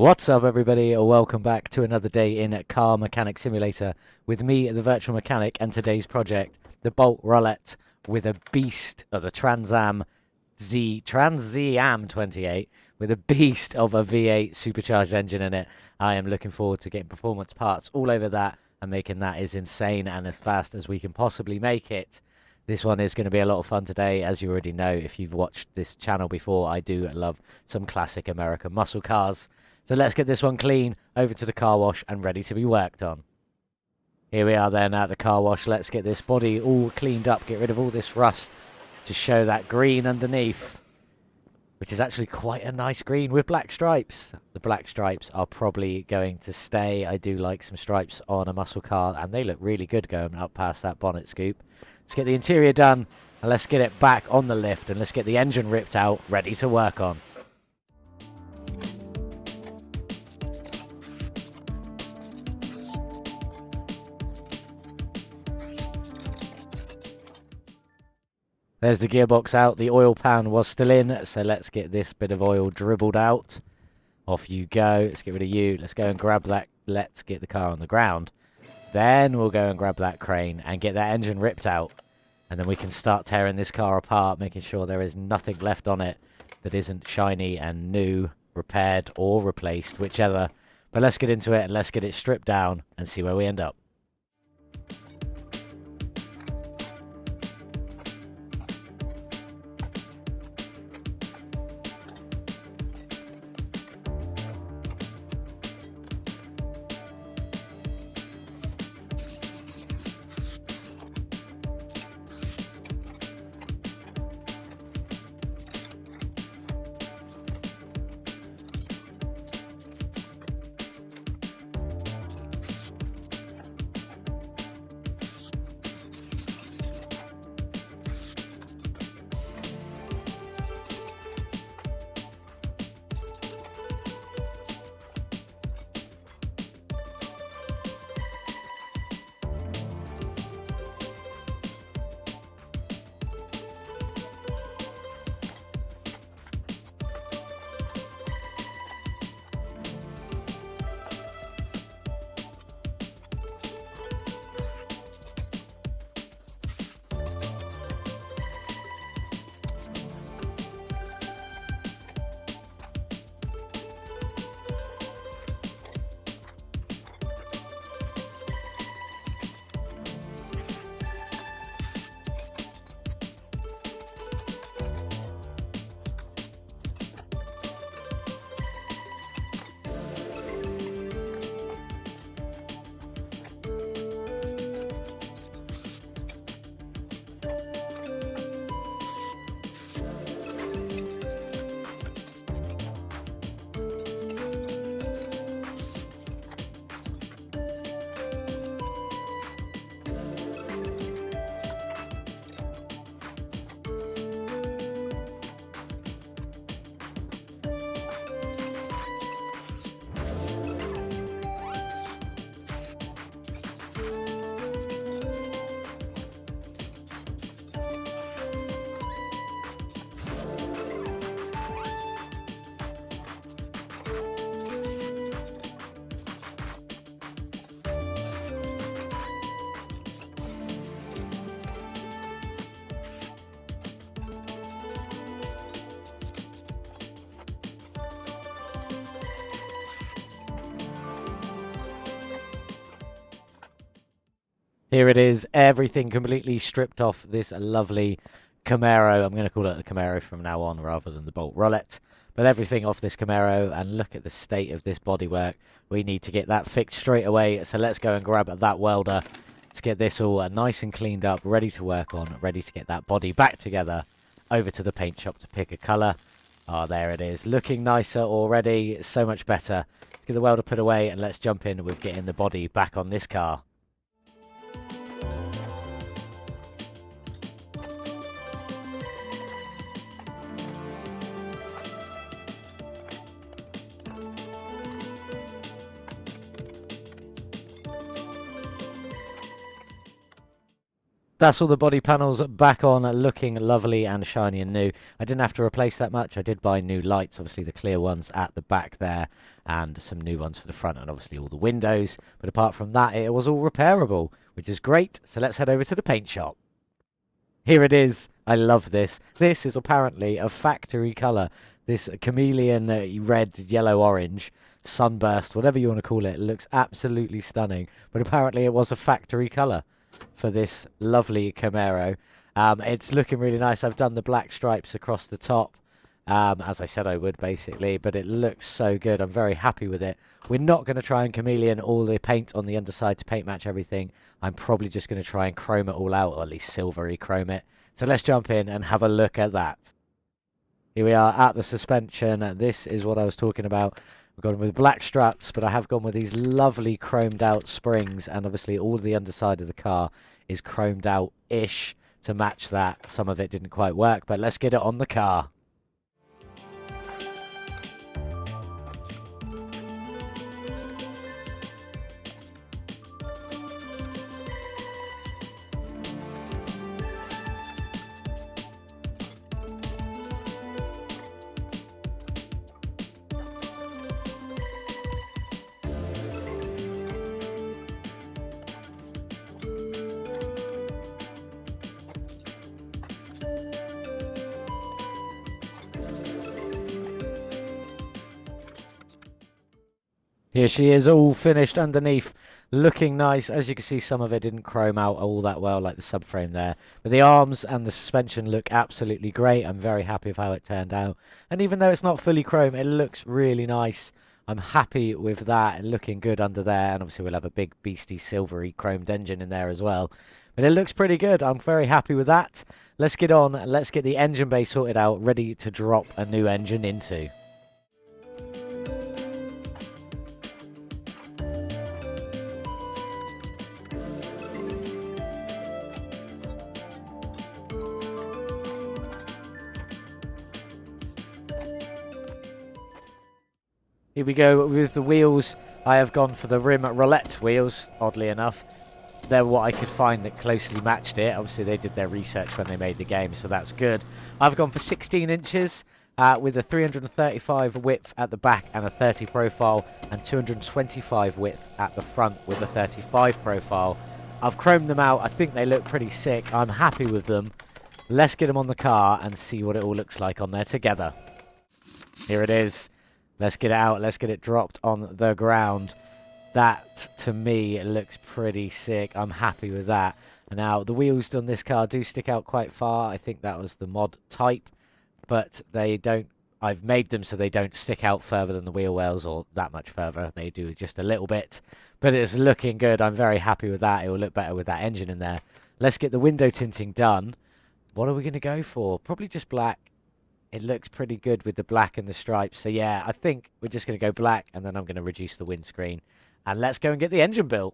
What's up, everybody? Welcome back to another day in Car Mechanic Simulator with me, the Virtual Mechanic, and today's project, the Bolt Rollett with a beast of the Trans Am 28 with a beast of a V8 supercharged engine in it. I am looking forward to getting performance parts all over that and making that as insane and as fast as we can possibly make it. This one is going to be a lot of fun today. As you already know, if you've watched this channel before, I do love some classic American muscle cars. So let's get this one clean, over to the car wash and ready to be worked on. Here we are then at the car wash. Let's get this body all cleaned up, get rid of all this rust to show that green underneath, which is actually quite a nice green with black stripes. The black stripes are probably going to stay. I do like some stripes on a muscle car, and they look really good going up past that bonnet scoop. Let's get the interior done, and let's get it back on the lift, and let's get the engine ripped out, ready to work on. There's the gearbox out. The oil pan was still in, so let's get this bit of oil dribbled out. Off you go. Let's get rid of you. Let's go and grab that. Let's get the car on the ground. Then we'll go and grab that crane and get that engine ripped out. And then we can start tearing this car apart, making sure there is nothing left on it that isn't shiny and new, repaired or replaced, whichever. But let's get into it and let's get it stripped down and see where we end up. Here it is, everything completely stripped off this lovely Camaro. I'm going to call it the Camaro from now on rather than the Bolt Rollett. But everything off this Camaro, and look at the state of this bodywork. We need to get that fixed straight away, so let's go and grab that welder to get this all nice and cleaned up, ready to work on, ready to get that body back together, over to the paint shop to pick a colour. Oh, there it is, looking nicer already, so much better. Let's get the welder put away, and let's jump in with getting the body back on this car. That's all the body panels back on, looking lovely and shiny and new. I didn't have to replace that much. I did buy new lights, obviously the clear ones at the back there, and some new ones for the front, and obviously all the windows. But apart from that, it was all repairable, which is great. So let's head over to the paint shop. Here it is. I love this. This is apparently a factory colour. This chameleon red, yellow, orange, sunburst, whatever you want to call it. It looks absolutely stunning. But apparently it was a factory colour for this lovely Camaro. It's looking really nice. I've done the black stripes across the top, as I said I would, basically, but it looks so good. I'm very happy with it. We're not going to try and chameleon all the paint on the underside to paint match everything. I'm probably just going to try and chrome it all out, or at least silvery chrome it. So let's jump in and have a look at that. Here we are at the suspension. This is what I was talking about. I've gone with black struts, but I have gone with these lovely chromed out springs, and obviously all the underside of the car is chromed out-ish to match that. Some of it didn't quite work, but let's get it on the car. Here she is, all finished underneath, looking nice. As you can see, some of it didn't chrome out all that well, like the subframe there. But the arms and the suspension look absolutely great. I'm very happy with how it turned out. And even though it's not fully chrome, it looks really nice. I'm happy with that, looking good under there. And obviously we'll have a big beastie silvery chromed engine in there as well. But it looks pretty good. I'm very happy with that. Let's get on. Let's get the engine bay sorted out, ready to drop a new engine into. Here we go with the wheels. I have gone for the rim Rollett wheels, oddly enough. They're what I could find that closely matched it. Obviously, they did their research when they made the game, so that's good. I've gone for 16 inches with a 335 width at the back and a 30 profile, and 225 width at the front with a 35 profile. I've chromed them out. I think they look pretty sick. I'm happy with them. Let's get them on the car and see what it all looks like on there together. Here it is. Let's get it out. Let's get it dropped on the ground. That, to me, looks pretty sick. I'm happy with that. And now, the wheels on this car do stick out quite far. I think that was the mod type. But they don't... I've made them so they don't stick out further than the wheel wells, or that much further. They do just a little bit. But it's looking good. I'm very happy with that. It will look better with that engine in there. Let's get the window tinting done. What are we going to go for? Probably just black. It looks pretty good with the black and the stripes. So, yeah, I think we're just going to go black, and then I'm going to reduce the windscreen. And let's go and get the engine built.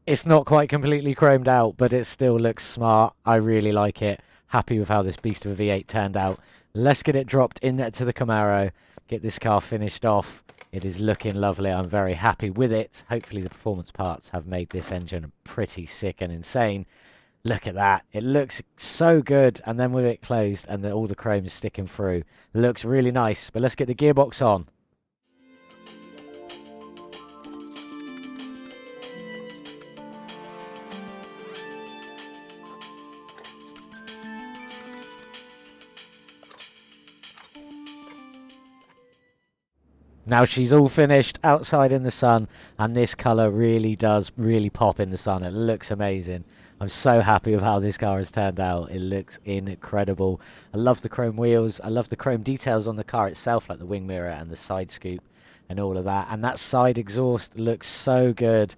It's not quite completely chromed out, but it still looks smart. I really like it. Happy with how this beast of a V8 turned out. Let's get it dropped into the Camaro. Get this car finished off. It is looking lovely. I'm very happy with it. Hopefully the performance parts have made this engine pretty sick and insane. Look at that. It looks so good. And then with it closed and all the chrome is sticking through. Looks really nice. But let's get the gearbox on. Now she's all finished outside in the sun, and this colour really does pop in the sun. It looks amazing. I'm so happy with how this car has turned out. It looks incredible. I love the chrome wheels. I love the chrome details on the car itself, like the wing mirror and the side scoop and all of that. And that side exhaust looks so good.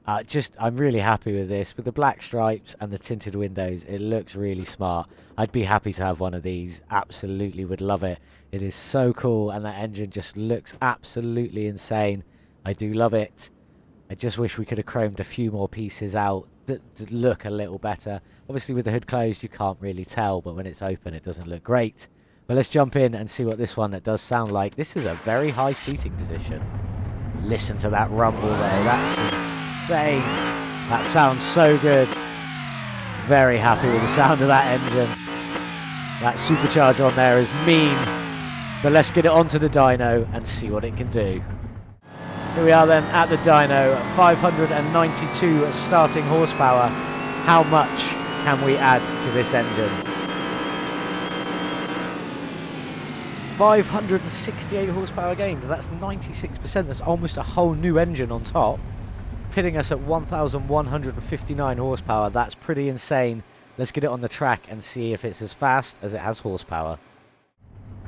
I'm really happy with this. With the black stripes and the tinted windows, it looks really smart. I'd be happy to have one of these. Absolutely would love it. It is so cool, and that engine just looks absolutely insane. I do love it. I just wish we could have chromed a few more pieces out to look a little better. Obviously, with the hood closed, you can't really tell, but when it's open, it doesn't look great. But let's jump in and see what this one does sound like. This is a very high seating position. Listen to that rumble there. That's insane. That sounds so good. Very happy with the sound of that engine. That supercharger on there is mean. But let's get it onto the dyno and see what it can do. Here we are then at the dyno, 592 starting horsepower. How much can we add to this engine? 568 horsepower gained. That's 96%. That's almost a whole new engine on top. Pitting us at 1,159 horsepower. That's pretty insane. Let's get it on the track and see if it's as fast as it has horsepower.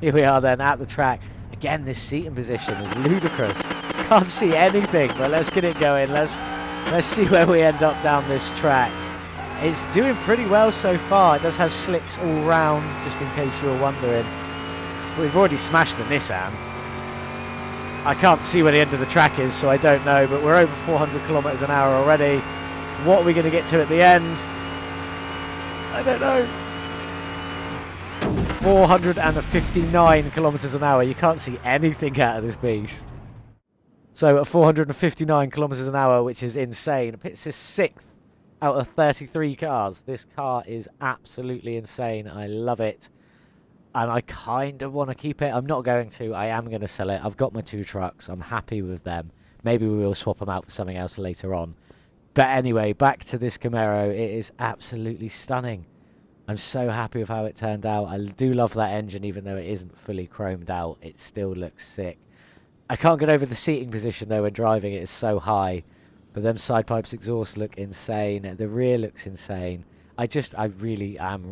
Here we are then at the track. Again, this seating position is ludicrous. Can't see anything, but let's get it going. Let's see where we end up down this track. It's doing pretty well so far. It does have slicks all round, just in case you were wondering. We've already smashed the Nissan. I can't see where the end of the track is, so I don't know, but we're over 400 kilometers an hour already. What are we going to get to at the end? I don't know. 459 kilometers an hour. You can't see anything out of this beast. So at 459 kilometers an hour, which is insane, it puts us 6th out of 33 cars. This car is absolutely insane. I love it. And I kind of want to keep it. I'm not going to. I am going to sell it. I've got my 2 trucks. I'm happy with them. Maybe we will swap them out for something else later on. But anyway, back to this Camaro. It is absolutely stunning. I'm so happy with how it turned out. I do love that engine, even though it isn't fully chromed out. It still looks sick. I can't get over the seating position, though, when driving. It is so high. But them side pipes exhaust look insane. The rear looks insane. I really am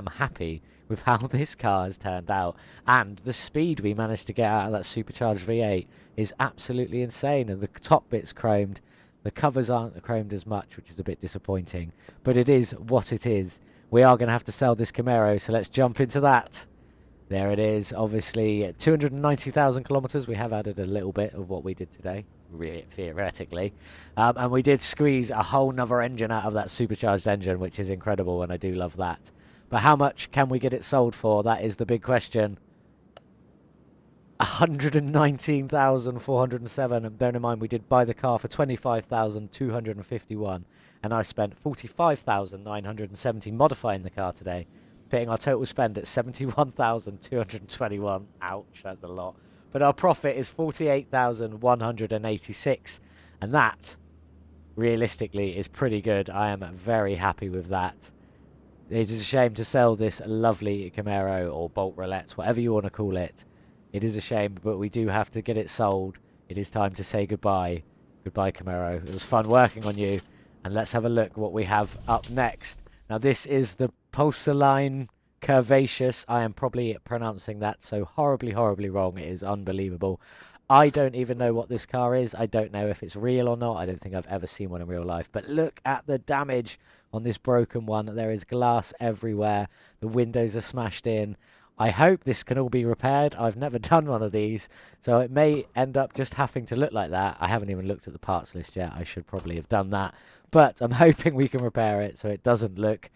happy with how this car has turned out. And the speed we managed to get out of that supercharged V8 is absolutely insane. And the top bit's chromed. The covers aren't chromed as much, which is a bit disappointing. But it is what it is. We are going to have to sell this Camaro, so let's jump into that. There it is. Obviously, 290,000 kilometers. We have added a little bit of what we did today, theoretically. And we did squeeze a whole nother engine out of that supercharged engine, which is incredible, and I do love that. But how much can we get it sold for? That is the big question. 119,407, and bear in mind we did buy the car for 25,251, and I spent 45,970 modifying the car today, putting our total spend at 71,221. Ouch, that's a lot. But our profit is 48,186, and that realistically is pretty good. I am very happy with that. It is a shame to sell this lovely Camaro, or Bolt Roulette, whatever you want to call it. It is a shame, but we do have to get it sold. It is time to say goodbye. Goodbye, Camaro. It was fun working on you. And let's have a look what we have up next. Now, this is the Porcelain Curvaceous. I am probably pronouncing that so horribly, horribly wrong. It is unbelievable. I don't even know what this car is. I don't know if it's real or not. I don't think I've ever seen one in real life. But look at the damage on this broken one. There is glass everywhere. The windows are smashed in. I hope this can all be repaired. I've never done one of these, so it may end up just having to look like that. I haven't even looked at the parts list yet. I should probably have done that, but I'm hoping we can repair it so it doesn't look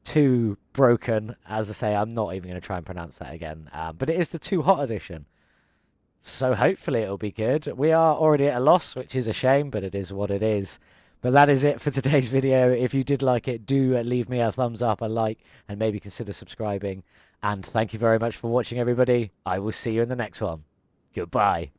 too broken. As I say, I'm not even going to try and pronounce that again, but it is the Too Hot edition. So hopefully it'll be good. We are already at a loss, which is a shame, but it is what it is. But that is it for today's video. If you did like it, do leave me a thumbs up, a like, and maybe consider subscribing. And thank you very much for watching, everybody. I will see you in the next one. Goodbye.